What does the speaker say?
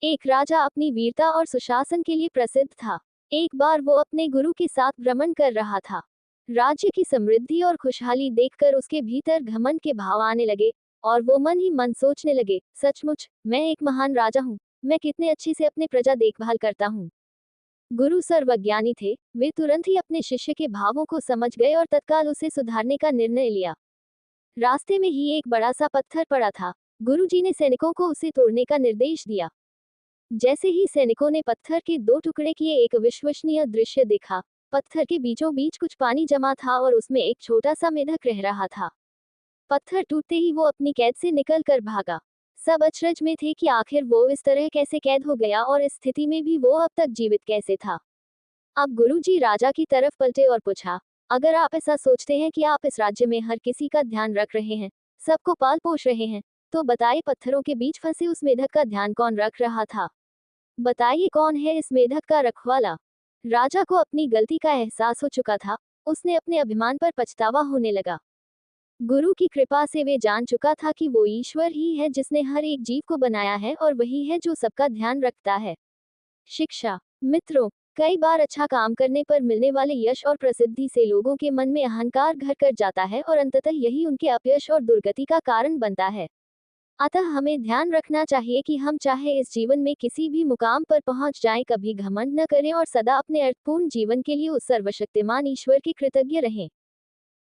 एक राजा अपनी वीरता और सुशासन के लिए प्रसिद्ध था। एक बार वो अपने गुरु के साथ भ्रमण कर रहा था। राज्य की समृद्धि और खुशहाली देखकर उसके भीतर घमंड के भाव आने लगे और वो मन ही मन सोचने लगे, सचमुच मैं एक महान राजा हूँ। मैं कितने अच्छे से अपने प्रजा देखभाल करता हूँ। गुरु सर्वज्ञानी थे, वे तुरंत ही अपने शिष्य के भावों को समझ गए और तत्काल उसे सुधारने का निर्णय लिया। रास्ते में ही एक बड़ा सा पत्थर पड़ा था। गुरुजी ने सैनिकों को उसे तोड़ने का निर्देश दिया। जैसे ही सैनिकों ने पत्थर के दो टुकड़े किए, एक विश्वसनीय दृश्य देखा। पत्थर के बीचों बीच कुछ पानी जमा था और उसमें एक छोटा सा मेढक रह रहा था। पत्थर टूटते ही वो अपनी कैद से निकल कर भागा। सब अचरज में थे कि आखिर वो इस तरह कैसे कैद हो गया और इस स्थिति में भी वो अब तक जीवित कैसे था। अब गुरुजी राजा की तरफ पलटे और पूछा, अगर आप ऐसा सोचते हैं कि आप इस राज्य में हर किसी का ध्यान रख रहे हैं, सबको पाल पोष रहे हैं, तो बताइए पत्थरों के बीच फंसे उस मेढक का ध्यान कौन रख रहा था? बताइए कौन है इस मेढक का रखवाला? राजा को अपनी गलती का एहसास हो चुका था। उसने अपने अभिमान पर पछतावा होने लगा। गुरु की कृपा से वे जान चुका था कि वो ईश्वर ही है जिसने हर एक जीव को बनाया है और वही है जो सबका ध्यान रखता है। शिक्षा। मित्रों, कई बार अच्छा काम करने पर मिलने वाले यश और प्रसिद्धि से लोगों के मन में अहंकार घर कर जाता है और अंततः यही उनके अपयश और दुर्गति का कारण बनता है। अतः हमें ध्यान रखना चाहिए कि हम चाहे इस जीवन में किसी भी मुकाम पर पहुंच जाएं, कभी घमंड न करें और सदा अपने अर्थपूर्ण जीवन के लिए उस सर्वशक्तिमान ईश्वर के कृतज्ञ रहें।